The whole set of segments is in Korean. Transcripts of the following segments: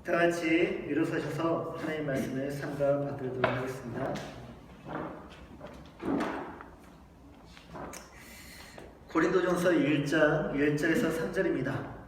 다 같이 일어서셔서 하나님의 말씀을 삼가 받도록 하겠습니다. 고린도전서 1장 1절에서 3절입니다.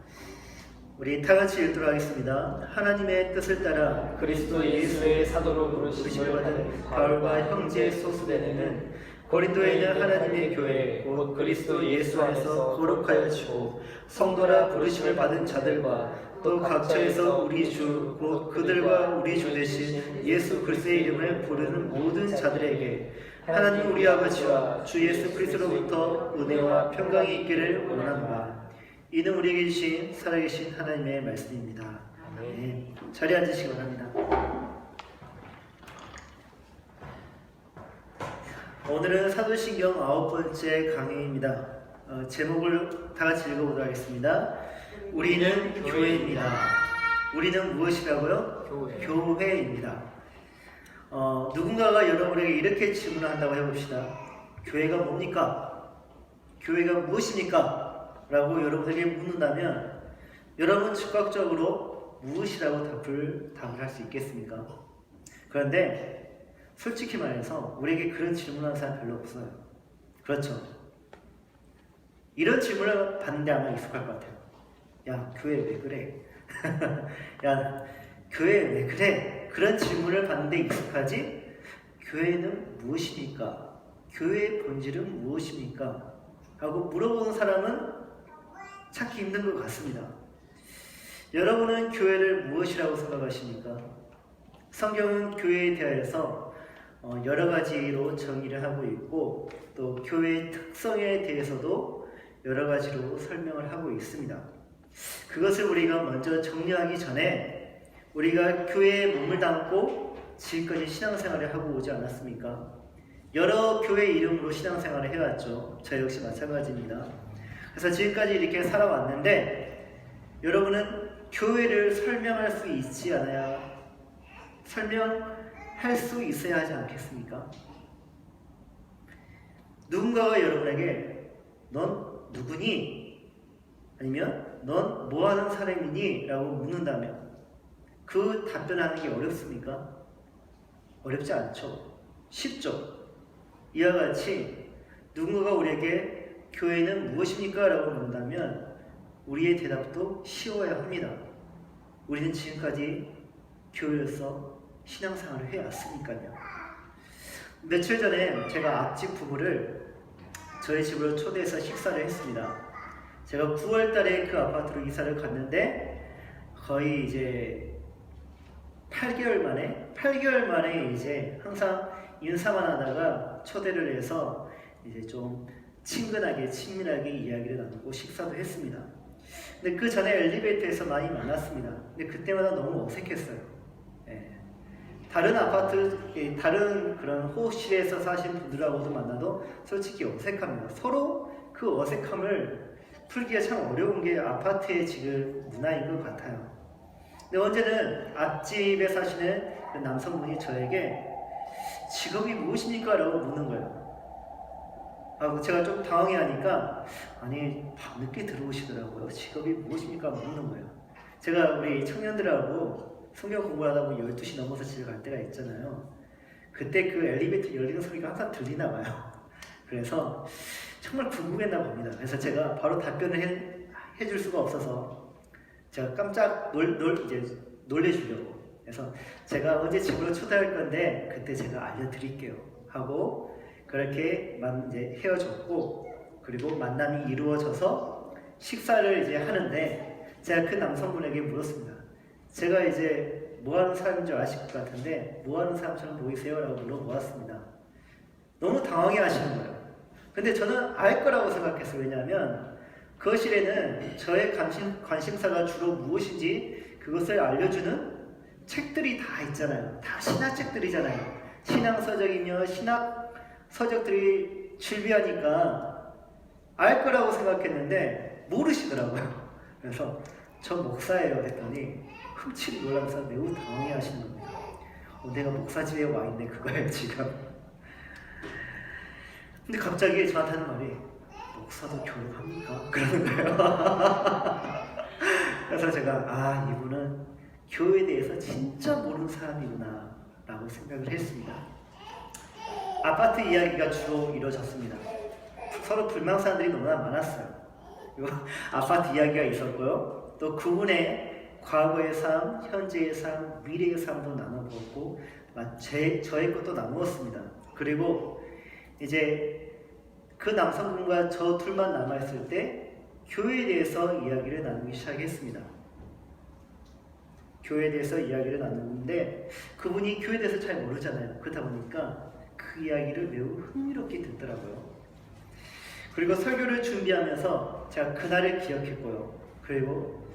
우리 다 같이 읽도록 하겠습니다. 하나님의 뜻을 따라 그리스도 예수의 사도로 부르심을 받은 바울과 형제 소스데는 고린도에 있는 하나님의 교회 곧 그리스도 예수 안에서 거룩하여 지고 성도라 부르심을 받은 자들과 또 각처에서 우리 주 곧 그들과 우리 주 되신 예수 그리스도의 이름을 부르는 모든 자들에게 하나님 우리 아버지와 주 예수 그리스도로부터 은혜와 평강이 있기를 원합니다. 이는 우리에게 주신 살아계신 하나님의 말씀입니다. 네, 자리에 앉으시기 바랍니다. 오늘은 사도신경 9번째 강의입니다. 제목을 다 같이 읽어보도록 하겠습니다. 우리는 교회입니다. 우리는 무엇이라고요? 교회입니다. 누군가가 여러분에게 이렇게 질문한다고 해봅시다. 교회가 뭡니까? 교회가 무엇입니까? 라고 여러분에게 묻는다면 여러분 즉각적으로 무엇이라고 답을 할 수 있겠습니까? 그런데 솔직히 말해서 우리에게 그런 질문하는 사람 별로 없어요. 그렇죠? 이런 질문을 받는데 아마 익숙할 것 같아요. 야, 교회 왜 그래? 야, 교회 왜 그래? 그런 질문을 받는데 익숙하지? 교회는 무엇입니까? 교회의 본질은 무엇입니까? 하고 물어보는 사람은 찾기 힘든 것 같습니다. 여러분은 교회를 무엇이라고 생각하십니까? 성경은 교회에 대하여서 여러 가지로 정의를 하고 있고 또 교회의 특성에 대해서도 여러 가지로 설명을 하고 있습니다. 그것을 우리가 먼저 정리하기 전에 우리가 교회에 몸을 담고 지금까지 신앙생활을 하고 오지 않았습니까? 여러 교회 이름으로 신앙생활을 해왔죠. 저 역시 마찬가지입니다. 그래서 지금까지 이렇게 살아왔는데 여러분은 교회를 설명할 수 있지 않아야 설명할 수 있어야 하지 않겠습니까? 누군가가 여러분에게 넌 누구니? 아니면 넌 뭐하는 사람이니? 라고 묻는다면 그 답변하는 게 어렵습니까? 어렵지 않죠. 쉽죠. 이와 같이 누군가가 우리에게 교회는 무엇입니까? 라고 묻는다면 우리의 대답도 쉬워야 합니다. 우리는 지금까지 교회로서 신앙생활을 해왔으니까요. 며칠 전에 제가 앞집 부부를 저희 집으로 초대해서 식사를 했습니다. 제가 9월 달에 그 아파트로 이사를 갔는데 거의 이제 8개월 만에 이제 항상 인사만 하다가 초대를 해서 이제 좀 친근하게 친밀하게 이야기를 나누고 식사도 했습니다. 근데 그 전에 엘리베이터에서 많이 만났습니다. 근데 그때마다 너무 어색했어요. 예. 다른 아파트, 다른 그런 호실에서 사신 분들하고도 만나도 솔직히 어색합니다. 서로 그 어색함을 풀기가 참 어려운 게 아파트의 지금 문화인 것 같아요. 근데 언제는 앞집에 사시는 그 남성분이 저에게 직업이 무엇입니까? 라고 묻는 거예요. 제가 좀 당황해하니까 아니 밤늦게 들어오시더라고요. 직업이 무엇입니까? 묻는 거예요. 제가 우리 청년들하고 성경 공부를 하다 보면 12시 넘어서 집에 갈 때가 있잖아요. 그때 그 엘리베이터 열리는 소리가 항상 들리나 봐요. 그래서 정말 궁금했나 봅니다. 그래서 제가 바로 답변을 해줄 수가 없어서 제가 깜짝 놀래주려고. 그래서 제가 언제 집으로 초대할 건데 그때 제가 알려드릴게요 하고 그렇게 이제 헤어졌고 그리고 만남이 이루어져서 식사를 이제 하는데 제가 그 남성분에게 물었습니다. 제가 이제 뭐하는 사람인 줄 아실 것 같은데 뭐하는 사람처럼 보이세요? 라고 물어보았습니다. 너무 당황해 하시는 거예요. 근데 저는 알 거라고 생각했어요. 왜냐하면 거실에는 저의 관심사가 주로 무엇인지 그것을 알려주는 책들이 다 있잖아요. 다 신학책들이잖아요. 신앙서적이며 신학서적들이 즐비하니까 알 거라고 생각했는데 모르시더라고요. 그래서 저 목사예요 했더니 흠칫 놀라면서 매우 당황해 하시는 겁니다. 내가 목사집에 와 있네 그거예요 지금. 근데 갑자기 저한테 하는 말이 목사도 교육합니까? 그러는 거예요. 그래서 제가 이분은 교회에 대해서 진짜 모르는 사람이구나 라고 생각을 했습니다. 아파트 이야기가 주로 이루어졌습니다. 서로 불만사람들이 너무나 많았어요. 그리고 아파트 이야기가 있었고요. 또 그분의 과거의 삶, 현재의 삶, 미래의 삶도 나눠보았고 저의 것도 나누었습니다. 그리고 이제 그 남성분과 저 둘만 남아있을 때 교회에 대해서 이야기를 나누기 시작했습니다. 교회에 대해서 이야기를 나누는데 그분이 교회에 대해서 잘 모르잖아요. 그러다 보니까 그 이야기를 매우 흥미롭게 듣더라고요. 그리고 설교를 준비하면서 제가 그날을 기억했고요. 그리고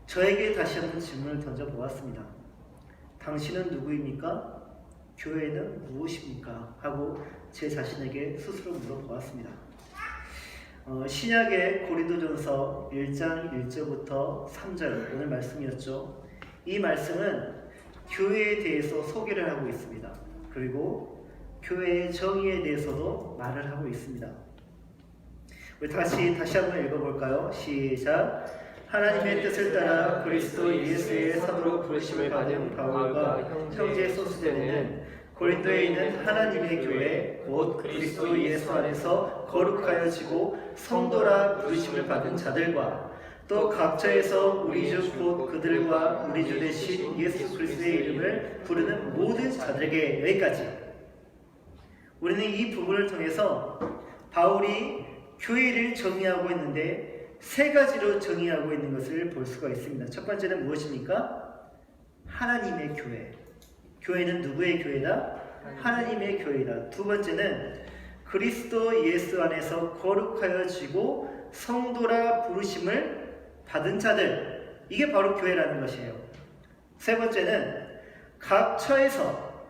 저에게 다시 한번 질문을 던져보았습니다. 당신은 누구입니까? 교회는 무엇입니까? 하고 제 자신에게 스스로 물어보았습니다. 신약의 고린도전서 1장 1절부터 3절 오늘 말씀이었죠. 이 말씀은 교회에 대해서 소개를 하고 있습니다. 그리고 교회의 정의에 대해서도 말을 하고 있습니다. 우리 다시 한번 읽어볼까요? 시작. 하나님의 뜻을 따라 그리스도 예수의 사도로 부르심을 받은 바울과 형제 소스데는 고린도에 있는 하나님의 교회 곧 그리스도 예수 안에서 거룩하여지고 성도라 부르심을 받은 자들과 또 각처에서 우리 주 곧 그들과 우리 주 되신 예수 그리스도의 이름을 부르는 모든 자들에게 여기까지. 우리는 이 부분을 통해서 바울이 교회를 정의하고 있는데 세 가지로 정의하고 있는 것을 볼 수가 있습니다. 첫 번째는 무엇입니까? 하나님의 교회. 교회는 누구의 교회다? 하나님의 교회다. 두 번째는 그리스도 예수 안에서 거룩하여지고 성도라 부르심을 받은 자들. 이게 바로 교회라는 것이에요. 세 번째는 각처에서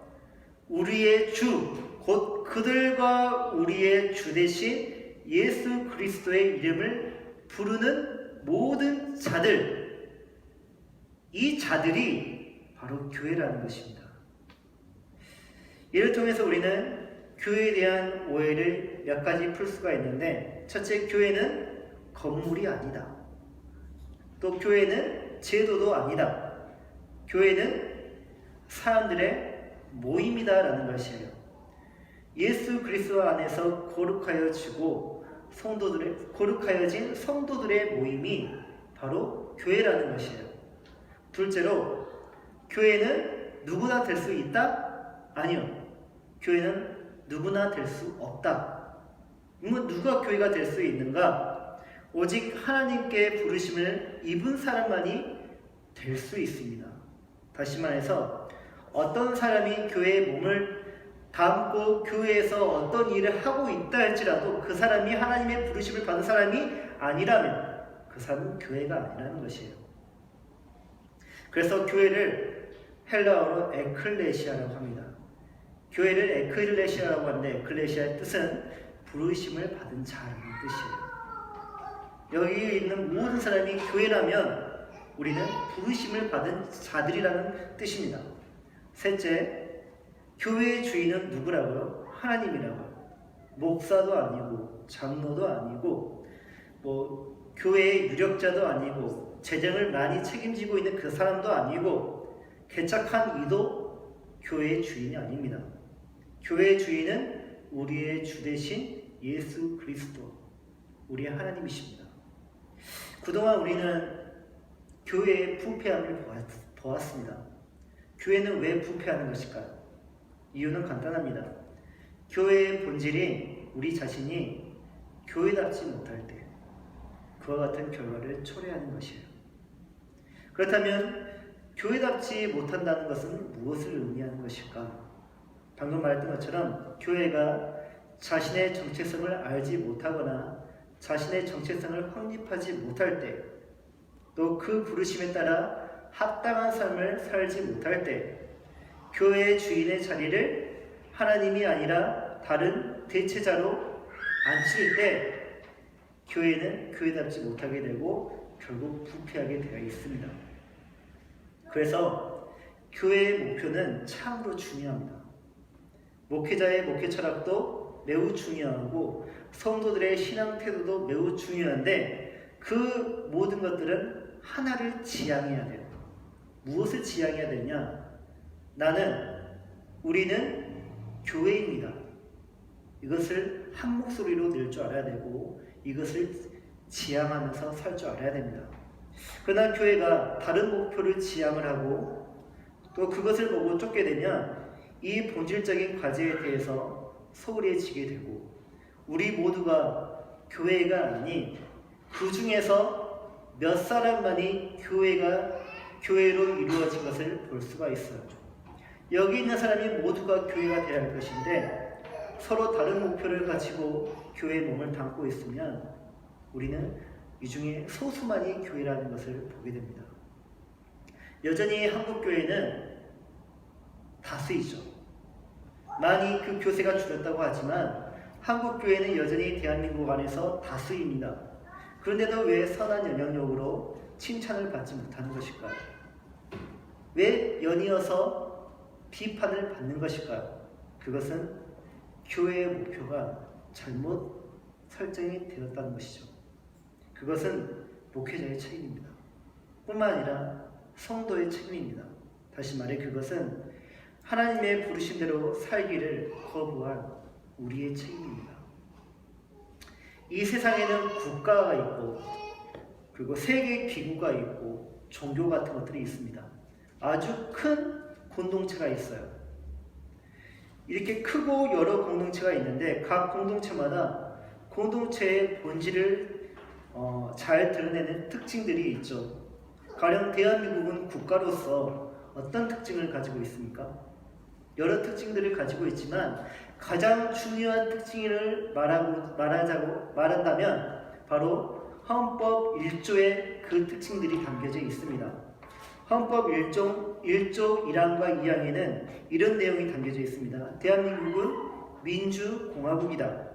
우리의 주, 곧 그들과 우리의 주 되신 예수 그리스도의 이름을 부르는 모든 자들. 이 자들이 바로 교회라는 것입니다. 이를 통해서 우리는 교회에 대한 오해를 몇 가지 풀 수가 있는데, 첫째, 교회는 건물이 아니다. 또 교회는 제도도 아니다. 교회는 사람들의 모임이다라는 것이에요. 예수 그리스도 안에서 거룩하여지고 거룩하여진 성도들의 모임이 바로 교회라는 것이에요. 둘째로, 교회는 누구나 될 수 있다? 아니요. 교회는 누구나 될 수 없다. 누가 교회가 될 수 있는가? 오직 하나님께 부르심을 입은 사람만이 될 수 있습니다. 다시 말해서 어떤 사람이 교회에 몸을 담고 교회에서 어떤 일을 하고 있다 할지라도 그 사람이 하나님의 부르심을 받은 사람이 아니라면 그 사람은 교회가 아니라는 것이에요. 그래서 교회를 헬라어로 에클레시아라고 합니다. 교회를 에클레시아라고 하는데 에클레시아의 뜻은 부르심을 받은 자라는 뜻이에요. 여기 있는 모든 사람이 교회라면 우리는 부르심을 받은 자들이라는 뜻입니다. 셋째, 교회의 주인은 누구라고요? 하나님이라고요. 목사도 아니고 장로도 아니고 교회의 유력자도 아니고 재정을 많이 책임지고 있는 그 사람도 아니고 개척한 이도 교회의 주인이 아닙니다. 교회의 주인은 우리의 주 되신 예수 그리스도, 우리의 하나님이십니다. 그동안 우리는 교회의 부패함을 보았습니다. 교회는 왜 부패하는 것일까요? 이유는 간단합니다. 교회의 본질이 우리 자신이 교회답지 못할 때 그와 같은 결과를 초래하는 것이에요. 그렇다면 교회답지 못한다는 것은 무엇을 의미하는 것일까? 방금 말했던 것처럼 교회가 자신의 정체성을 알지 못하거나 자신의 정체성을 확립하지 못할 때, 또 그 부르심에 따라 합당한 삶을 살지 못할 때, 교회의 주인의 자리를 하나님이 아니라 다른 대체자로 앉힐 때 교회는 교회답지 못하게 되고 결국 부패하게 되어 있습니다. 그래서 교회의 목표는 참으로 중요합니다. 목회자의 목회 철학도 매우 중요하고 성도들의 신앙 태도도 매우 중요한데 그 모든 것들은 하나를 지향해야 돼요. 무엇을 지향해야 되냐? 우리는 교회입니다. 이것을 한 목소리로 낼 줄 알아야 되고 이것을 지향하면서 살 줄 알아야 됩니다. 그러나 교회가 다른 목표를 지향을 하고 또 그것을 보고 쫓게 되면 이 본질적인 과제에 대해서 소홀해지게 되고 우리 모두가 교회가 아닌 그 중에서 몇 사람만이 교회로 이루어진 것을 볼 수가 있어요. 여기 있는 사람이 모두가 교회가 되어야 할 것인데 서로 다른 목표를 가지고 교회의 몸을 담고 있으면 우리는 이 중에 소수만이 교회라는 것을 보게 됩니다. 여전히 한국 교회는 다수이죠. 많이 그 교세가 줄었다고 하지만 한국 교회는 여전히 대한민국 안에서 다수입니다. 그런데도 왜 선한 영향력으로 칭찬을 받지 못하는 것일까요? 왜 연이어서 비판을 받는 것일까요? 그것은 교회의 목표가 잘못 설정이 되었다는 것이죠. 그것은 목회자의 책임입니다. 뿐만 아니라 성도의 책임입니다. 다시 말해 그것은 하나님의 부르심대로 살기를 거부한 우리의 책임입니다. 이 세상에는 국가가 있고 그리고 세계 기구가 있고 종교 같은 것들이 있습니다. 아주 큰 공동체가 있어요. 이렇게 크고 여러 공동체가 있는데 각 공동체마다 공동체의 본질을 잘 드러내는 특징들이 있죠. 가령 대한민국은 국가로서 어떤 특징을 가지고 있습니까? 여러 특징들을 가지고 있지만 가장 중요한 특징을 말한다면 바로 헌법 1조에 그 특징들이 담겨져 있습니다. 헌법 1조 1항과 2항에는 이런 내용이 담겨져 있습니다. 대한민국은 민주공화국이다.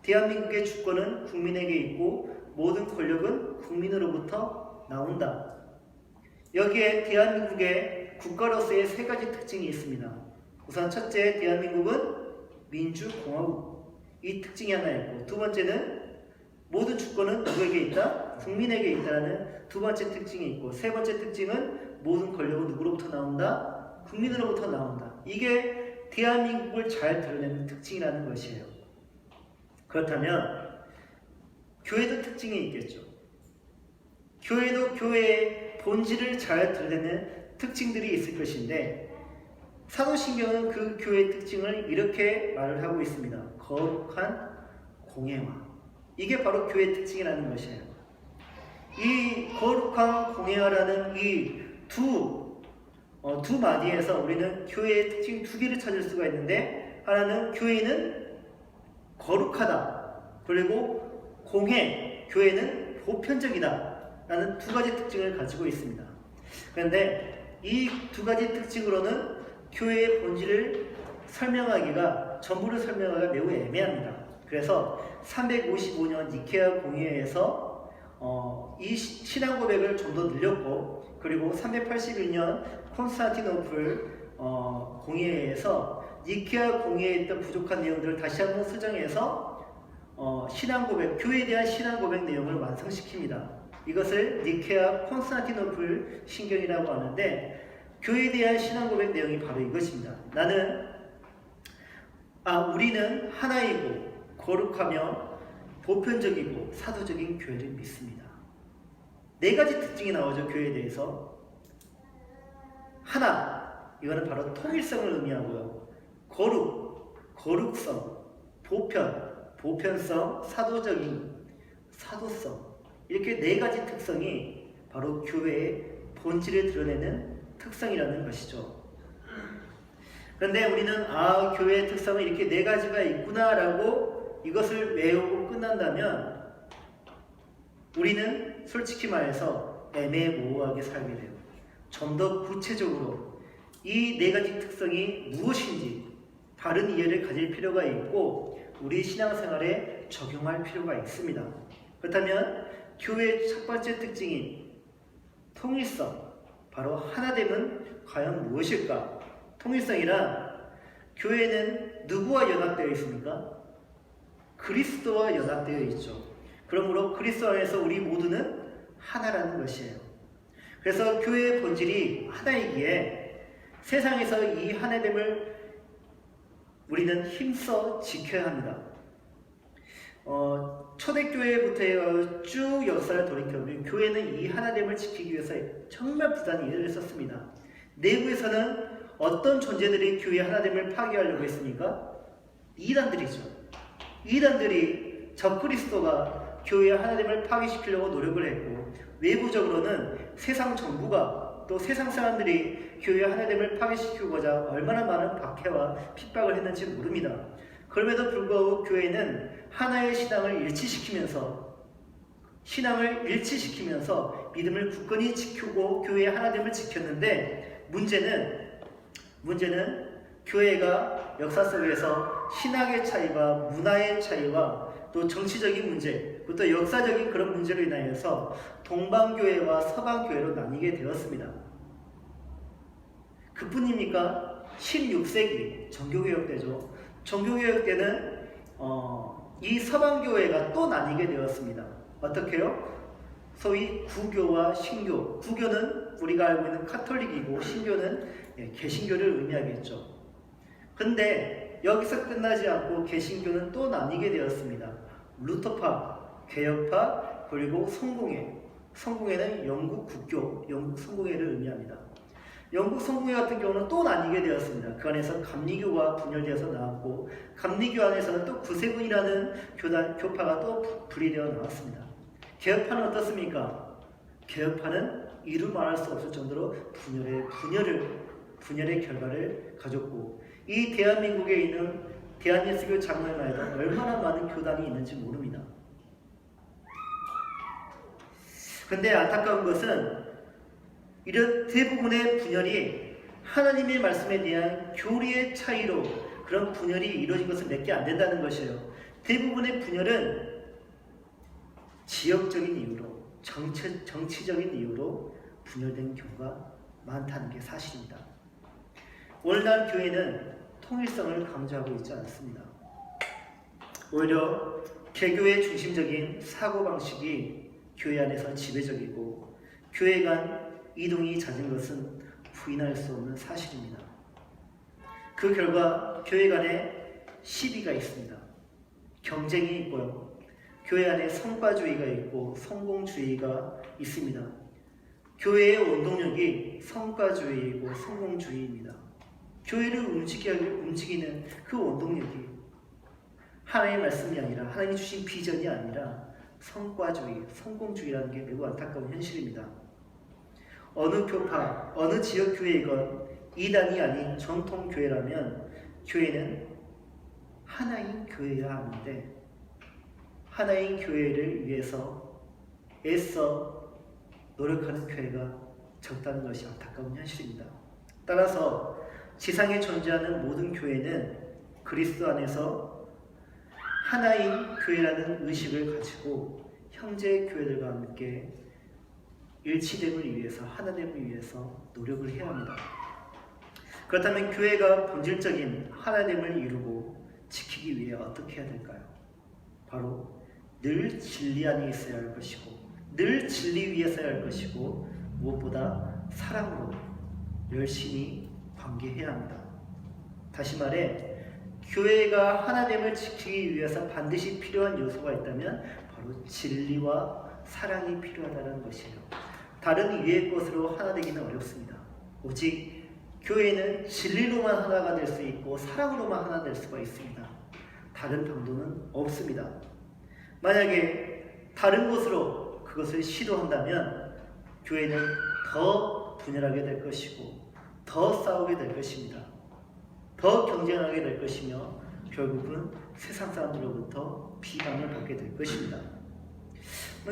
대한민국의 주권은 국민에게 있고 모든 권력은 국민으로부터 나온다. 여기에 대한민국의 국가로서의 세 가지 특징이 있습니다. 우선 첫째, 대한민국은 민주공화국. 이 특징이 하나 있고 두 번째는 모든 주권은 누구에게 있다? 국민에게 있다는 두 번째 특징이 있고 세 번째 특징은 모든 권력은 누구로부터 나온다? 국민으로부터 나온다. 이게 대한민국을 잘 드러내는 특징이라는 것이에요. 그렇다면 교회도 특징이 있겠죠. 교회도 교회의 본질을 잘 드러내는 특징들이 있을 것인데 사도신경은 그 교회의 특징을 이렇게 말을 하고 있습니다. 거룩한 공예화. 이게 바로 교회의 특징이라는 것이에요. 이 거룩한 공예화라는 이 두 마디에서 우리는 교회의 특징 두 개를 찾을 수가 있는데 하나는 교회는 거룩하다. 그리고 교회는 보편적이다. 라는 두 가지 특징을 가지고 있습니다. 그런데 이 두 가지 특징으로는 교회의 본질을 전부를 설명하기가 매우 애매합니다. 그래서 355년 니케아 공회에서 이 신앙 고백을 좀 더 늘렸고 그리고 381년 콘스탄티노플 공회에서 니케아 공회에 있던 부족한 내용들을 다시 한번 수정해서 신앙 고백, 교회에 대한 신앙 고백 내용을 완성시킵니다. 이것을 니케아 콘스탄티노플 신경이라고 하는데 교회에 대한 신앙 고백 내용이 바로 이것입니다. 우리는 하나이고 거룩하며 보편적이고 사도적인 교회를 믿습니다. 네 가지 특징이 나오죠. 교회에 대해서. 하나, 이거는 바로 통일성을 의미하고요. 거룩성, 보편성, 사도성. 이렇게 네 가지 특성이 바로 교회의 본질을 드러내는 특성이라는 것이죠. 그런데 우리는 교회의 특성은 이렇게 네 가지가 있구나라고 이것을 외우고 끝난다면 우리는 솔직히 말해서 애매모호하게 살게 돼요. 좀 더 구체적으로 이 네 가지 특성이 무엇인지 바른 이해를 가질 필요가 있고 우리 신앙생활에 적용할 필요가 있습니다. 그렇다면 교회의 첫 번째 특징인 통일성, 바로 하나됨은 과연 무엇일까? 통일성이란 교회는 누구와 연합되어 있습니까? 그리스도와 연합되어 있죠. 그러므로 그리스도 안에서 우리 모두는 하나라는 것이에요. 그래서 교회의 본질이 하나이기에 세상에서 이 하나됨을 우리는 힘써 지켜야 합니다. 초대교회부터 쭉 역사를 돌이켜보면 교회는 이 하나됨을 지키기 위해서 정말 부단히 일을 썼습니다. 내부에서는 어떤 존재들이 교회의 하나됨을 파괴하려고 했습니까? 이단들이죠. 이단들이 적그리스도가 교회의 하나됨을 파괴시키려고 노력을 했고, 외부적으로는 세상 정부가 또 세상 사람들이 교회의 하나됨을 파괴시키고자 얼마나 많은 박해와 핍박을 했는지 모릅니다. 그럼에도 불구하고 교회는 하나의 신앙을 일치시키면서 믿음을 굳건히 지키고 교회의 하나됨을 지켰는데, 문제는 교회가 역사 속에서 신학의 차이와 문화의 차이와 또 정치적인 문제, 또 역사적인 그런 문제로 인하여서 동방교회와 서방교회로 나뉘게 되었습니다. 그뿐입니까? 16세기 정교개혁 때죠. 정교개혁 때는 이 서방교회가 또 나뉘게 되었습니다. 어떻게요? 소위 구교와 신교. 구교는 우리가 알고 있는 카톨릭이고 신교는 개신교를 의미하겠죠. 근데 여기서 끝나지 않고 개신교는 또 나뉘게 되었습니다. 루터파, 개혁파, 그리고 성공회. 성공회는 영국 국교, 영국 성공회를 의미합니다. 영국 성공회 같은 경우는 또 나뉘게 되었습니다. 그 안에서 감리교가 분열되어서 나왔고, 감리교 안에서는 또 구세군이라는 교파가 또 분리되어 나왔습니다. 개혁파는 어떻습니까? 개혁파는 이루 말할 수 없을 정도로 분열의 결과를 가졌고, 이 대한민국에 있는 대한예수교 장로회만 해도 얼마나 많은 교단이 있는지 모릅니다. 근데 안타까운 것은 이런 대부분의 분열이 하나님의 말씀에 대한 교리의 차이로 그런 분열이 이루어진 것은 몇 개 안 된다는 것이에요. 대부분의 분열은 지역적인 이유로, 정치적인 이유로 분열된 경우가 많다는 게 사실입니다. 오늘날 교회는 통일성을 강조하고 있지 않습니다. 오히려 개교의 중심적인 사고방식이 교회 안에서 지배적이고, 교회 간 이동이 잦은 것은 부인할 수 없는 사실입니다. 그 결과 교회 간에 시비가 있습니다. 경쟁이 있고요. 교회 안에 성과주의가 있고 성공주의가 있습니다. 교회의 원동력이 성과주의이고 성공주의입니다. 교회를 움직이는 그 원동력이 하나님의 말씀이 아니라 하나님이 주신 비전이 아니라 성과주의, 성공주의라는 게 매우 안타까운 현실입니다. 어느 교파, 어느 지역 교회이건 이단이 아닌 전통 교회라면 교회는 하나인 교회여야 하는데, 하나인 교회를 위해서 애써 노력하는 교회가 적다는 것이 안타까운 현실입니다. 따라서 지상에 존재하는 모든 교회는 그리스도 안에서 하나인 교회라는 의식을 가지고 형제 교회들과 함께 일치됨을 위해서, 하나됨을 위해서 노력을 해야 합니다. 그렇다면 교회가 본질적인 하나됨을 이루고 지키기 위해 어떻게 해야 될까요? 바로 늘 진리 안에 있어야 할 것이고, 늘 진리 위에 서야 할 것이고, 무엇보다 사랑으로 열심히 관계해야 합니다. 다시 말해, 교회가 하나됨을 지키기 위해서 반드시 필요한 요소가 있다면 바로 진리와 사랑이 필요하다는 것이에요. 다른 이외의 것으로 하나 되기는 어렵습니다. 오직 교회는 진리로만 하나가 될 수 있고 사랑으로만 하나 될 수가 있습니다. 다른 방도는 없습니다. 만약에 다른 것으로 그것을 시도한다면 교회는 더 분열하게 될 것이고 더 싸우게 될 것입니다. 더 경쟁하게 될 것이며 결국은 세상 사람들로부터 비방을 받게 될 것입니다.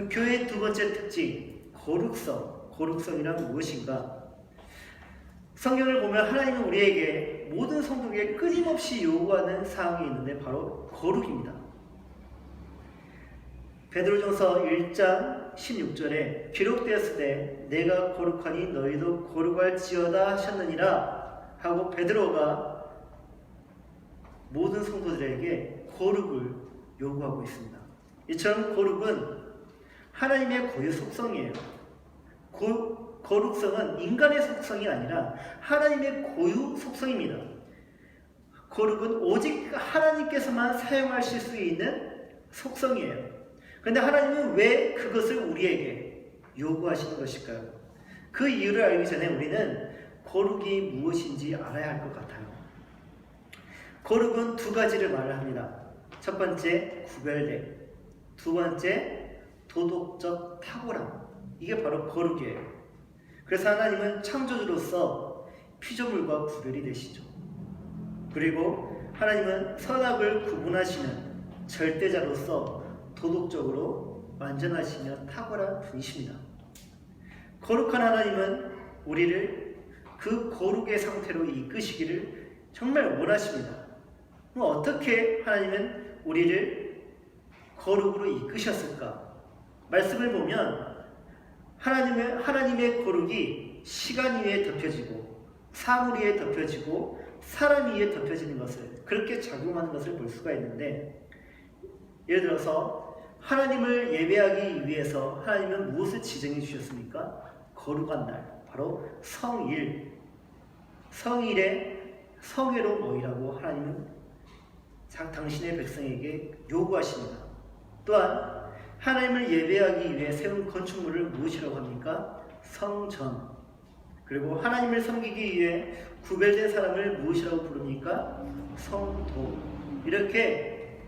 교회의 두 번째 특징, 거룩성. 거룩성이란 무엇인가? 성경을 보면 하나님은 우리에게 모든 성도에게 끊임없이 요구하는 사항이 있는데 바로 거룩입니다. 베드로전서 1장 16절에 기록되었을 때 내가 거룩하니 너희도 거룩할지어다 하셨느니라 하고 베드로가 모든 성도들에게 거룩을 요구하고 있습니다. 이처럼 거룩은 하나님의 고유 속성이에요. 거룩성은 인간의 속성이 아니라 하나님의 고유 속성입니다. 거룩은 오직 하나님께서만 사용하실 수 있는 속성이에요. 그런데 하나님은 왜 그것을 우리에게 요구하시는 것일까요? 그 이유를 알기 전에 우리는 거룩이 무엇인지 알아야 할 것 같아요. 거룩은 두 가지를 말을 합니다. 첫 번째, 구별됨. 두 번째, 도덕적 탁월함. 이게 바로 거룩이에요. 그래서 하나님은 창조주로서 피조물과 구별이 되시죠. 그리고 하나님은 선악을 구분하시는 절대자로서 도덕적으로 완전하시며 탁월한 분이십니다. 거룩한 하나님은 우리를 그 거룩의 상태로 이끄시기를 정말 원하십니다. 그럼 어떻게 하나님은 우리를 거룩으로 이끄셨을까? 말씀을 보면 하나님의 거룩이 시간 위에 덮여지고 사물 위에 덮여지고 사람 위에 덮여지는 것을 그렇게 작용하는 것을 볼 수가 있는데, 예를 들어서 하나님을 예배하기 위해서 하나님은 무엇을 지정해 주셨습니까? 거룩한 날, 바로 성일, 성일에 성회로 모이라고 하나님은 당신의 백성에게 요구하십니다. 또한 하나님을 예배하기 위해 세운 건축물을 무엇이라고 합니까? 성전. 그리고 하나님을 섬기기 위해 구별된 사람을 무엇이라고 부릅니까? 성도. 이렇게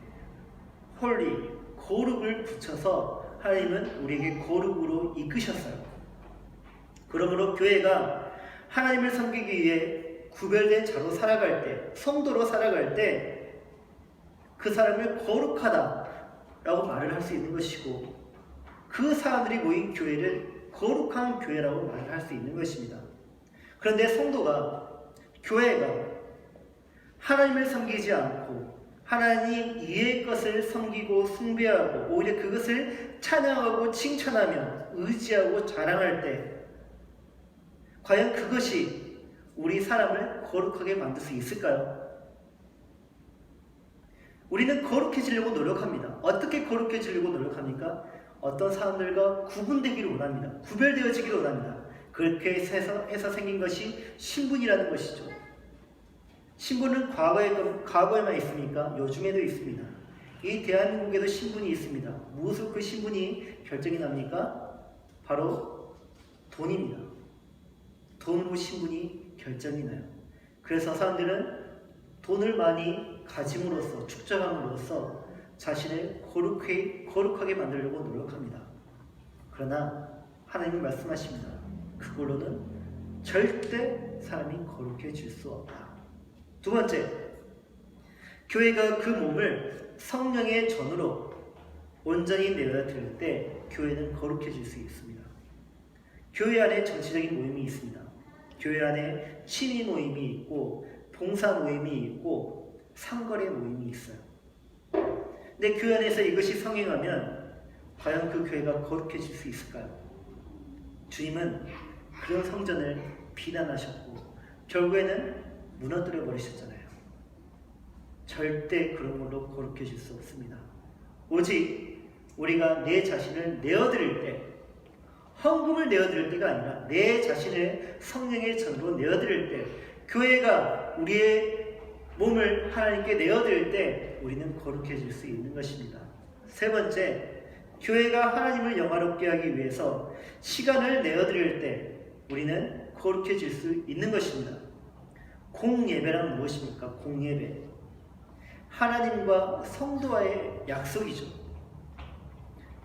홀리, 거룩을 붙여서 하나님은 우리에게 거룩으로 이끄셨어요. 그러므로 교회가 하나님을 섬기기 위해 구별된 자로 살아갈 때, 성도로 살아갈 때 그 사람을 거룩하다라고 말을 할 수 있는 것이고, 그 사람들이 모인 교회를 거룩한 교회라고 말을 할 수 있는 것입니다. 그런데 성도가, 교회가 하나님을 섬기지 않고 하나님 이의 것을 섬기고 숭배하고 오히려 그것을 찬양하고 칭찬하며 의지하고 자랑할 때 과연 그것이 우리 사람을 거룩하게 만들 수 있을까요? 우리는 거룩해지려고 노력합니다. 어떻게 거룩해지려고 노력합니까? 어떤 사람들과 구분되기를 원합니다. 구별되어지기를 원합니다. 그렇게 해서 생긴 것이 신분이라는 것이죠. 신분은 과거에만 있습니까? 요즘에도 있습니다. 이 대한민국에도 신분이 있습니다. 무엇으로 그 신분이 결정이 납니까? 바로 돈입니다. 돈으로 신분이 결정이 나요. 그래서 사람들은 돈을 많이 가짐으로써, 축적함으로써 자신을 거룩하게 만들려고 노력합니다. 그러나 하나님은 말씀하십니다. 그걸로는 절대 사람이 거룩해질 수 없다. 두 번째, 교회가 그 몸을 성령의 전으로 온전히 내어드릴 때 교회는 거룩해질 수 있습니다. 교회 안에 정치적인 모임이 있습니다. 교회 안에 취미 모임이 있고 봉사 모임이 있고 상거래 모임이 있어요. 근데 교회 안에서 이것이 성행하면 과연 그 교회가 거룩해질 수 있을까요? 주님은 그런 성전을 비난하셨고 결국에는 무너뜨려 버리셨잖아요. 절대 그런 걸로 거룩해질 수 없습니다. 오직 우리가 내 자신을 내어드릴 때, 헌금을 내어드릴 때가 아니라 내 자신을 성령의 전으로 내어드릴 때, 교회가 우리의 몸을 하나님께 내어드릴 때 우리는 거룩해질 수 있는 것입니다. 세 번째, 교회가 하나님을 영화롭게 하기 위해서 시간을 내어드릴 때 우리는 거룩해질 수 있는 것입니다. 공예배란 무엇입니까? 공예배, 하나님과 성도와의 약속이죠.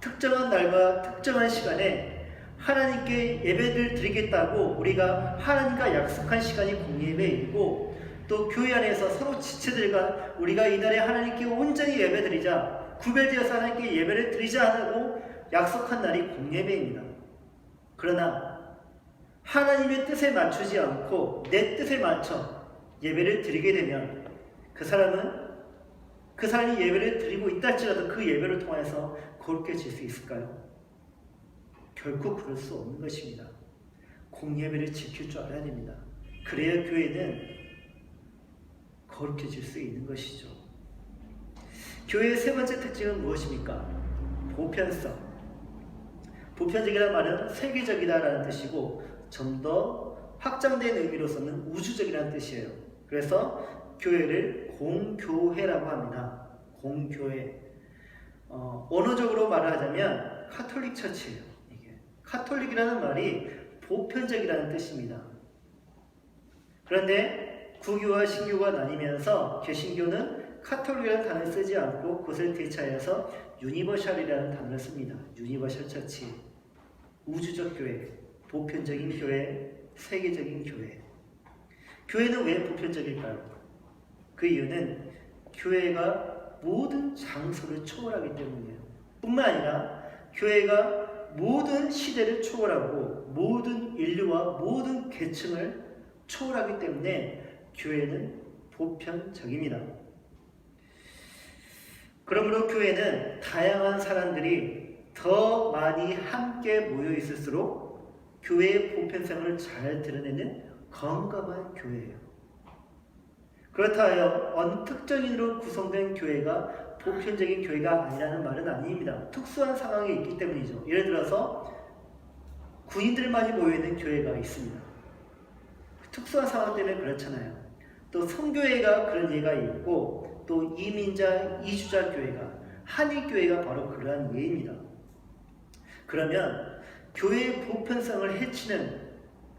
특정한 날과 특정한 시간에 하나님께 예배를 드리겠다고 우리가 하나님과 약속한 시간이 공예배이고, 또 교회 안에서 서로 지체들과 우리가 이날에 하나님께 온전히 예배드리자, 구별되어서 하나님께 예배를 드리자 하고 약속한 날이 공예배입니다. 그러나 하나님의 뜻에 맞추지 않고 내 뜻에 맞춰 예배를 드리게 되면 그 사람이 예배를 드리고 있다 할지라도 그 예배를 통해서 거룩해질 수 있을까요? 결코 그럴 수 없는 것입니다. 공예배를 지킬 줄 알아야 됩니다. 그래야 교회는 거룩해질 수 있는 것이죠. 교회의 세 번째 특징은 무엇입니까? 보편성. 보편적이라는 말은 세계적이다라는 뜻이고, 좀 더 확장된 의미로서는 우주적이라는 뜻이에요. 그래서 교회를 공교회라고 합니다. 공교회. 언어적으로 말을 하자면 카톨릭 처치예요. 이게 카톨릭이라는 말이 보편적이라는 뜻입니다. 그런데 구교와 신교가 나뉘면서 개신교는 카톨릭이라는 단어를 쓰지 않고 그것을 대체하여서 유니버셜이라는 단어를 씁니다. 유니버셜 처치, 우주적 교회, 보편적인 교회, 세계적인 교회. 교회는 왜 보편적일까요? 그 이유는 교회가 모든 장소를 초월하기 때문이에요. 뿐만 아니라 교회가 모든 시대를 초월하고 모든 인류와 모든 계층을 초월하기 때문에 교회는 보편적입니다. 그러므로 교회는 다양한 사람들이 더 많이 함께 모여 있을수록 교회의 보편성을 잘 드러내는 건강한 교회예요. 그렇다 하여 어느 특정인으로 구성된 교회가 보편적인 교회가 아니라는 말은 아닙니다. 특수한 상황이 있기 때문이죠. 예를 들어서 군인들만이 모여있는 교회가 있습니다. 특수한 상황 때문에 그렇잖아요. 또 성교회가 그런 예가 있고 또 이민자, 이주자 교회가 한인교회가 바로 그러한 예입니다. 그러면 교회의 보편성을 해치는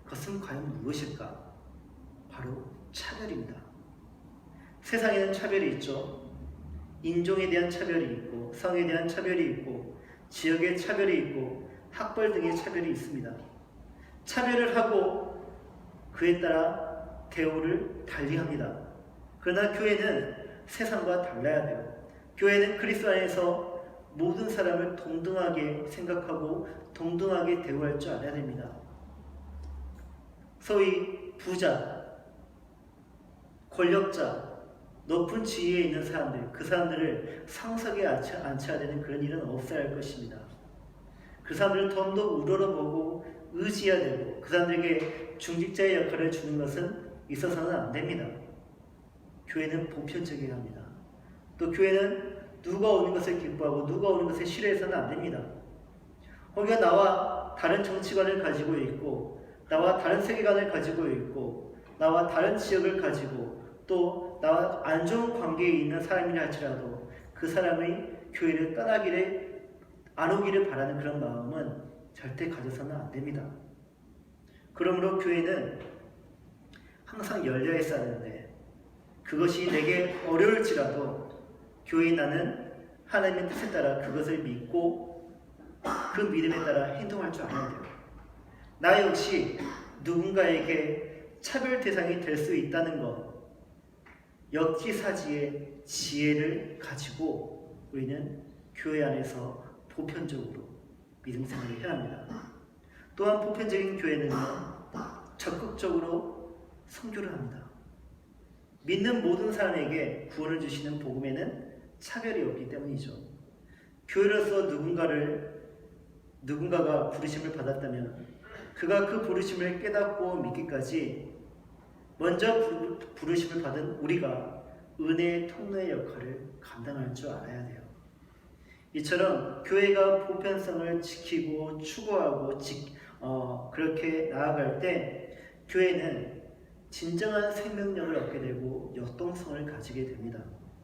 것은 과연 무엇일까? 바로 차별입니다. 세상에는 차별이 있죠. 인종에 대한 차별이 있고 성에 대한 차별이 있고 지역의 차별이 있고 학벌 등의 차별이 있습니다. 차별을 하고 그에 따라 대우를 달리합니다. 그러나 교회는 세상과 달라야 돼요. 교회는 그리스도 안에서 모든 사람을 동등하게 생각하고 동등하게 대우할 줄 알아야 됩니다. 소위 부자, 권력자, 높은 지위에 있는 사람들, 그 사람들을 상석에 앉혀야 되는 그런 일은 없어야 할 것입니다. 그 사람들을 좀 더 우러러보고 의지해야 되고 그 사람들에게 중직자의 역할을 주는 것은 있어서는 안 됩니다. 교회는 보편적이어야 합니다. 또 교회는 누가 오는 것을 기뻐하고 누가 오는 것을 싫어해서는 안 됩니다. 거기가 나와 다른 정치관을 가지고 있고 나와 다른 세계관을 가지고 있고 나와 다른 지역을 가지고 또 나와 안 좋은 관계에 있는 사람이라 할지라도 그 사람의 교회를 떠나기를 안 오기를 바라는 그런 마음은 절대 가져서는 안 됩니다. 그러므로 교회는 항상 열려 있어야 하는데 그것이 내게 어려울지라도 교회 나는 하나님의 뜻에 따라 그것을 믿고 그 믿음에 따라 행동할 줄 알아야 돼요. 나 역시 누군가에게 차별 대상이 될 수 있다는 것, 역지사지의 지혜를 가지고 우리는 교회 안에서 보편적으로 믿음 생활을 해야 합니다. 또한 보편적인 교회는요, 적극적으로 선교를 합니다. 믿는 모든 사람에게 구원을 주시는 복음에는 차별이 없기 때문이죠. 교회로서 누군가가 부르심을 받았다면 그가 그 부르심을 깨닫고 믿기까지 먼저 부르심을 받은 우리가 은혜의 통로의 역할을 감당할 줄 알아야 돼요. 이처럼 교회가 보편성을 지키고 추구하고 그렇게 나아갈 때 교회는 진정한 생명력을 얻게 되고 역동성을 가지게 됩니다.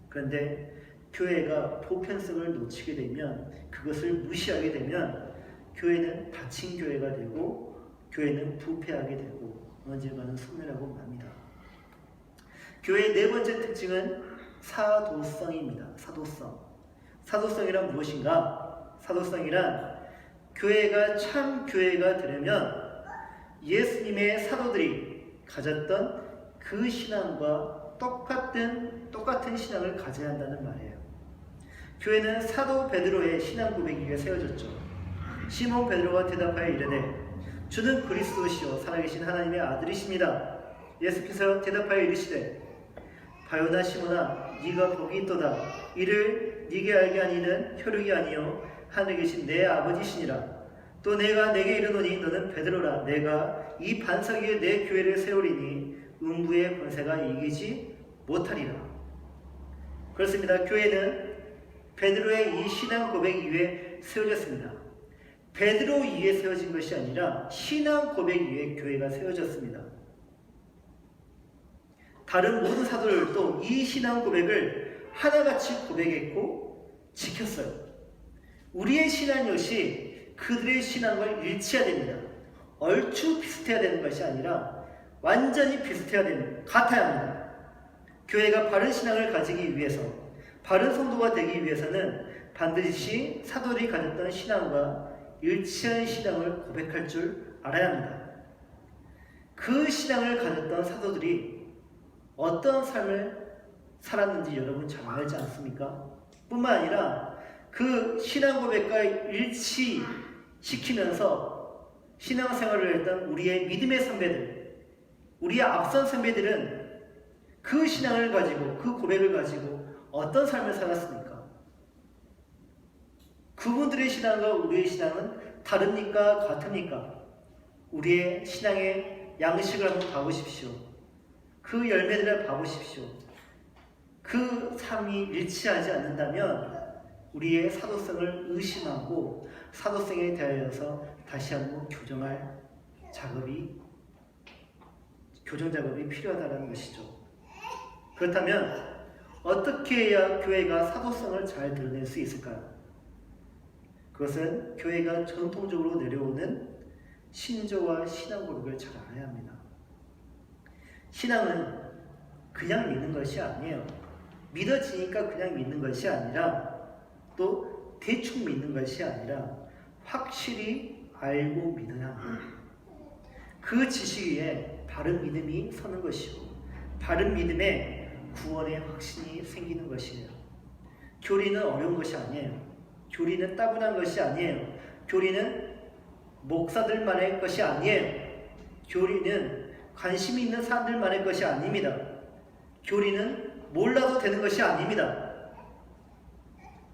그런데 교회가 보편성을 놓치게 되면 그것을 무시하게 되면 교회는 닫힌 교회가 되고 교회는 부패하게 되고 언젠가는 소멸하고 맙니다. 교회의 네 번째 특징은 사도성입니다. 사도성이란 무엇인가? 사도성이란 교회가 참 교회가 되려면 예수님의 사도들이 가졌던 그 신앙과 똑같은 신앙을 가져야 한다는 말이에요. 교회는 사도 베드로의 신앙 고백 위에 세워졌죠. 시몬 베드로가 대답하여 이르되 주는 그리스도시요 살아계신 하나님의 아들이십니다. 예수께서 대답하여 이르시되 바요나 시몬아 네가 복이 있도다. 이를 네게 알게 하니는 혈육이 아니요 하늘에 계신 내 아버지시니라. 또 내가 내게 이르노니 너는 베드로라. 내가 이 반석 위에 내 교회를 세우리니 음부의 권세가 이기지 못하리라. 그렇습니다. 교회는 베드로의 이 신앙 고백 위에 세워졌습니다. 베드로 위에 세워진 것이 아니라 신앙 고백 위에 교회가 세워졌습니다. 다른 모든 사도들도 이 신앙 고백을 하나같이 고백했고 지켰어요. 우리의 신앙 역시 그들의 신앙을 일치해야 됩니다. 얼추 비슷해야 되는 것이 아니라 완전히 비슷해야 되는, 같아야 합니다. 교회가 바른 신앙을 가지기 위해서, 바른 성도가 되기 위해서는 반드시 사도들이 가졌던 신앙과 일치한 신앙을 고백할 줄 알아야 합니다. 그 신앙을 가졌던 사도들이 어떤 삶을 살았는지 여러분 잘 알지 않습니까? 뿐만 아니라 그 신앙 고백과 일치시키면서 신앙생활을 했던 우리의 믿음의 선배들, 우리의 앞선 선배들은 그 신앙을 가지고, 그 고백을 가지고 어떤 삶을 살았습니까? 그분들의 신앙과 우리의 신앙은 다릅니까? 같습니까? 우리의 신앙의 양식을 한번 봐보십시오. 그 열매들을 봐보십시오. 그 삶이 일치하지 않는다면 우리의 사도성을 의심하고 사도성에 대하여서 다시 한번 교정 작업이 필요하다는 것이죠. 그렇다면 어떻게 해야 교회가 사도성을 잘 드러낼 수 있을까요? 그것은 교회가 전통적으로 내려오는 신조와 신앙 고백을 잘 알아야 합니다. 신앙은 그냥 믿는 것이 아니에요. 믿어지니까 그냥 믿는 것이 아니라, 또 대충 믿는 것이 아니라 확실히 알고 믿어야 합니다. 그 지식 위에 바른 믿음이 서는 것이고, 바른 믿음에 구원의 확신이 생기는 것이에요. 교리는 어려운 것이 아니에요. 교리는 따분한 것이 아니에요. 교리는 목사들만의 것이 아니에요. 교리는 관심이 있는 사람들만의 것이 아닙니다. 교리는 몰라도 되는 것이 아닙니다.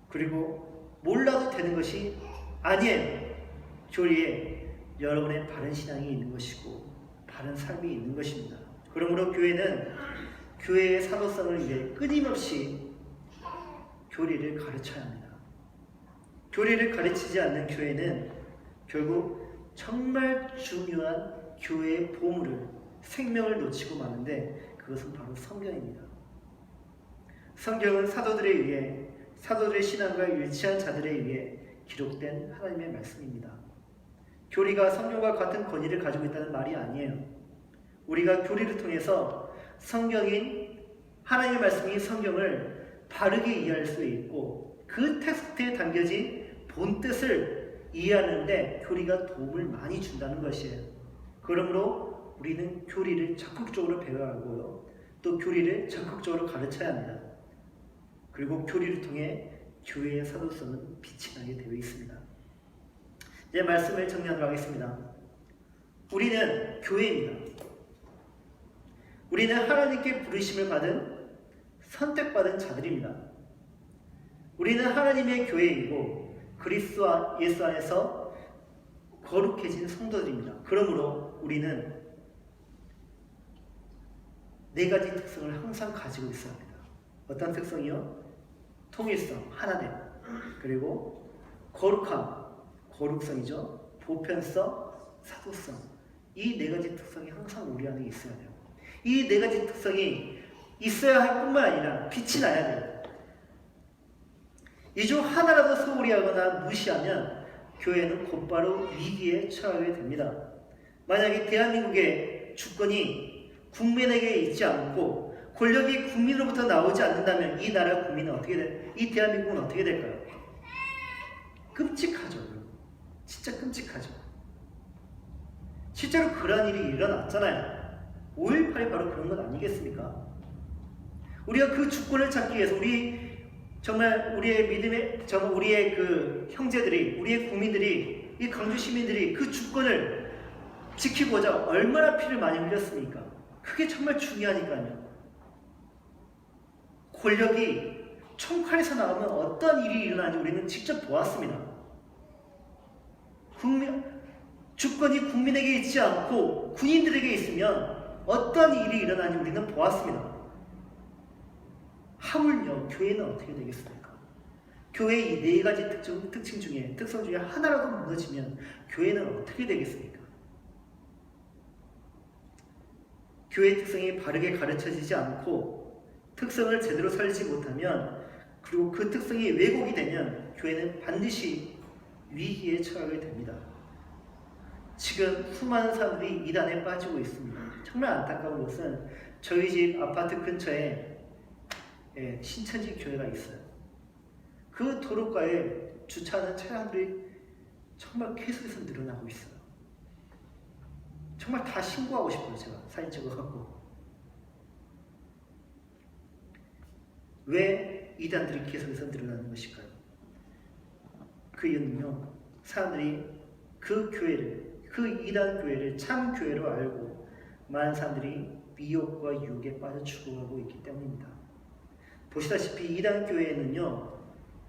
그리고 몰라도 되는 것이 아니에요. 교리에 여러분의 바른 신앙이 있는 것이고 바른 삶이 있는 것입니다. 그러므로 교회는 교회의 사도성을 위해 끊임없이 교리를 가르쳐야 합니다. 교리를 가르치지 않는 교회는 결국 정말 중요한 교회의 보물을, 생명을 놓치고 마는데, 그것은 바로 성경입니다. 성경은 사도들에 의해, 사도들의 신앙과 일치한 자들에 의해 기록된 하나님의 말씀입니다. 교리가 성경과 같은 권위를 가지고 있다는 말이 아니에요. 우리가 교리를 통해서 성경인, 하나님의 말씀인 성경을 바르게 이해할 수 있고, 그 텍스트에 담겨진 본뜻을 이해하는데 교리가 도움을 많이 준다는 것이에요. 그러므로 우리는 교리를 적극적으로 배워가고요, 또 교리를 적극적으로 가르쳐야 합니다. 그리고 교리를 통해 교회의 사도성은 빛이 나게 되어 있습니다. 이제 말씀을 정리하도록 하겠습니다. 우리는 교회입니다. 우리는 하나님께 부르심을 받은, 선택받은 자들입니다. 우리는 하나님의 교회이고 그리스도 예수 안에서 거룩해진 성도들입니다. 그러므로 우리는 네 가지 특성을 항상 가지고 있어야 합니다. 어떤 특성이요? 통일성, 하나됨, 그리고 거룩함, 거룩성이죠. 보편성, 사도성. 이 네 가지 특성이 항상 우리 안에 있어야 돼요. 이 네 가지 특성이 있어야 할 뿐만 아니라 빛이 나야 돼요. 이 중 하나라도 소홀히 하거나 무시하면 교회는 곧바로 위기에 처하게 됩니다. 만약에 대한민국의 주권이 국민에게 있지 않고 권력이 국민으로부터 나오지 않는다면 이 나라 국민은 이 대한민국은 어떻게 될까요? 끔찍하죠. 진짜 끔찍하죠. 실제로 그러한 일이 일어났잖아요. 5.18이 바로 그런 것 아니겠습니까? 우리가 그 주권을 찾기 위해서 정말 우리의 믿음의, 우리의 그 형제들이, 우리의 국민들이, 이 강주 시민들이 그 주권을 지키고자 얼마나 피를 많이 흘렸습니까? 그게 정말 중요하니까요. 권력이 총칼에서 나오면 어떤 일이 일어나는지 우리는 직접 보았습니다. 주권이 국민에게 있지 않고 군인들에게 있으면 어떤 일이 일어나는지 우리는 보았습니다. 하물며 교회는 어떻게 되겠습니까? 교회의 이 네 가지 특징 중에 특성 중에 하나라도 무너지면 교회는 어떻게 되겠습니까? 교회의 특성이 바르게 가르쳐지지 않고 특성을 제대로 살지 못하면, 그리고 그 특성이 왜곡이 되면 교회는 반드시 위기에 처하게 됩니다. 지금 수많은 사람들이 이단에 빠지고 있습니다. 정말 안타까운 것은 저희 집 아파트 근처에 신천지 교회가 있어요. 그 도로가에 주차하는 차량들이 정말 계속해서 늘어나고 있어요. 정말 다 신고하고 싶어요. 제가 사진 찍어갖고. 왜 이단들이 계속해서 늘어나는 것일까요? 그 이유는요, 사람들이 그 교회를, 그 이단 교회를 참 교회로 알고 많은 사람들이 미혹과 유혹에 빠져 죽어가고 있기 때문입니다. 보시다시피 이단 교회에는요,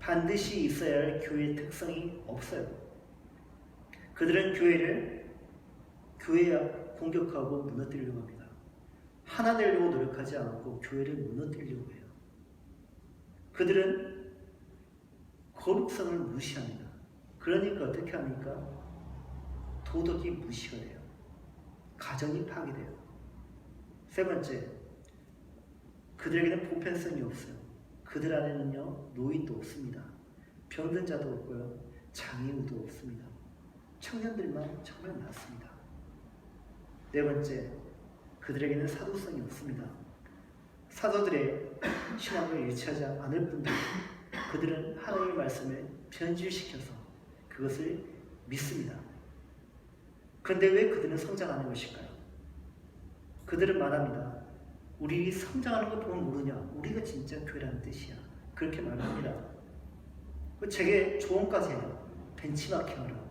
반드시 있어야 할 교회의 특성이 없어요. 그들은 교회를 공격하고 무너뜨리려고 합니다. 하나 되려고 노력하지 않고 교회를 무너뜨리려고 해요. 그들은 거룩성을 무시합니다. 그러니까 어떻게 합니까? 도덕이 무시가 돼요. 가정이 파괴돼요. 세 번째, 그들에게는 보편성이 없어요. 그들 안에는요, 노인도 없습니다. 병든 자도 없고요, 장애우도 없습니다. 청년들만 정말 많습니다. 네 번째, 그들에게는 사도성이 없습니다. 사도들의 신앙을 일치하지 않을 뿐더러 그들은 하나님의 말씀을 변질시켜서 그것을 믿습니다. 그런데 왜 그들은 성장하는 것일까요? 그들은 말합니다. 우리 성장하는 걸 보면 모르냐? 우리가 진짜 교회라는 뜻이야. 그렇게 말합니다. 제게 조언까지 해요. 벤치마킹하라고.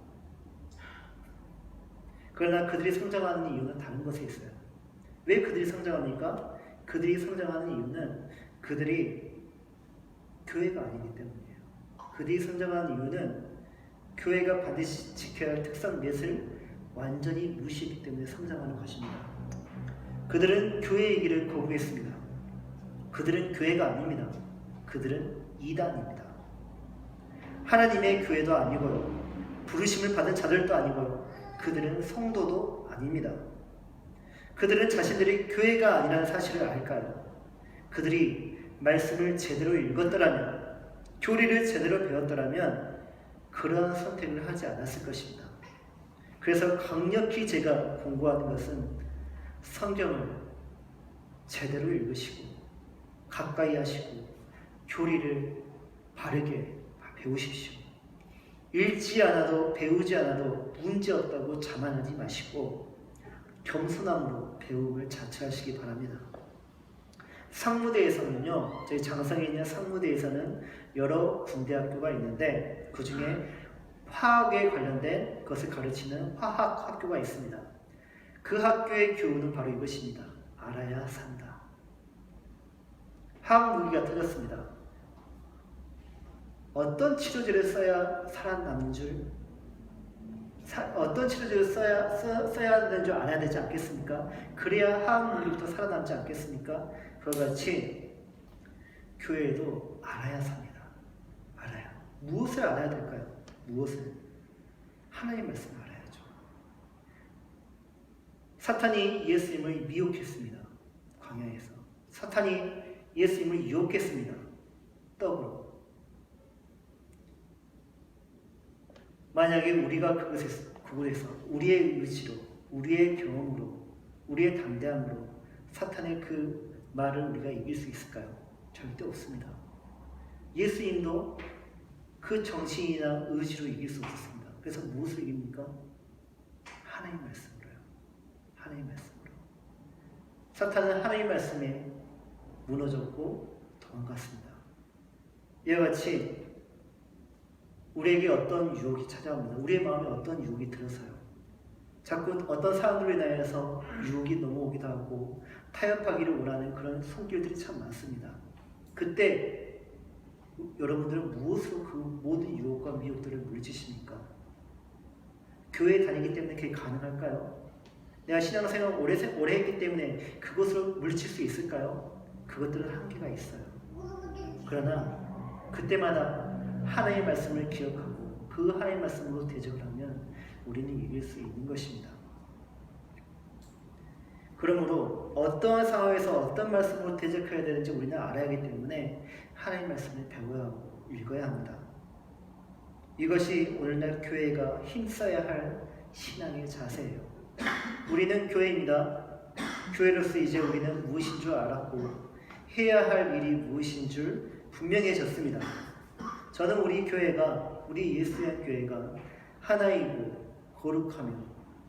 그러나 그들이 성장하는 이유는 다른 것에 있어요. 왜 그들이 성장합니까? 그들이 성장하는 이유는 그들이 교회가 아니기 때문이에요. 그들이 성장하는 이유는 교회가 반드시 지켜야 할 특성 넷을 완전히 무시했기 때문에 성장하는 것입니다. 그들은 교회의 길을 거부했습니다. 그들은 교회가 아닙니다. 그들은 이단입니다. 하나님의 교회도 아니고요, 부르심을 받은 자들도 아니고요, 그들은 성도도 아닙니다. 그들은 자신들이 교회가 아니라는 사실을 알까요? 그들이 말씀을 제대로 읽었더라면, 교리를 제대로 배웠더라면 그러한 선택을 하지 않았을 것입니다. 그래서 강력히 제가 공부하는 것은 성경을 제대로 읽으시고 가까이 하시고 교리를 바르게 배우십시오. 읽지 않아도 배우지 않아도 문제없다고 자만하지 마시고 겸손함으로 배움을 자처하시기 바랍니다. 상무대에서는요, 저희 장성에 있는 상무대에서는 여러 군대학교가 있는데 그 중에 화학에 관련된 것을 가르치는 화학학교가 있습니다. 그 학교의 교훈은 바로 이것입니다. 알아야 산다. 화학무기가 터졌습니다. 어떤 치료제를 써야 살아남는 줄, 어떤 치료제를 써야 되는 줄 알아야 되지 않겠습니까? 그래야 화학무기부터 살아남지 않겠습니까? 그와 같이 교회도 알아야 삽니다. 알아야. 무엇을 알아야 될까요? 무엇을? 하나님의 말씀을 알아야죠. 사탄이 예수님을 미혹했습니다. 광야에서. 사탄이 예수님을 유혹했습니다. 떡으로. 만약에 우리가 그곳에서 우리의 의지로, 우리의 경험으로, 우리의 담대함으로 사탄의 그 말을 우리가 이길 수 있을까요? 절대 없습니다. 예수님도 그 정신이나 의지로 이길 수 없었습니다. 그래서 무엇을 이깁니까? 하나님의 말씀으로요. 하나님의 말씀으로. 사탄은 하나님의 말씀에 무너졌고 도망갔습니다. 이와 같이 우리에게 어떤 유혹이 찾아옵니다. 우리의 마음에 어떤 유혹이 들어서요. 자꾸 어떤 사람들로 인하여서 유혹이 넘어오기도 하고 타협하기를 원하는 그런 손길들이 참 많습니다. 그때 여러분들은 무엇으로 그 모든 유혹과 미혹들을 물리치십니까? 교회에 다니기 때문에 그게 가능할까요? 내가 신앙생활 오래 했기 때문에 그것으로 물리칠 수 있을까요? 그것들은 한계가 있어요. 그러나 그때마다 하나님의 말씀을 기억하고 그 하나님의 말씀으로 대적을 하면 우리는 이길 수 있는 것입니다. 그러므로 어떠한 상황에서 어떤 말씀으로 대적해야 되는지 우리는 알아야 하기 때문에 하나님의 말씀을 배워야 하고 읽어야 합니다. 이것이 오늘날 교회가 힘써야 할 신앙의 자세예요. 우리는 교회입니다. 교회로서 이제 우리는 무엇인 줄 알았고 해야 할 일이 무엇인 줄 분명해졌습니다. 저는 우리 교회가, 우리 예수의 교회가 하나이고 거룩하며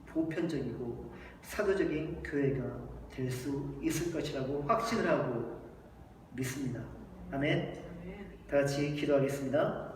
보편적이고 사도적인 교회가 될 수 있을 것이라고 확신을 하고 믿습니다. 아멘. 다 같이 기도하겠습니다.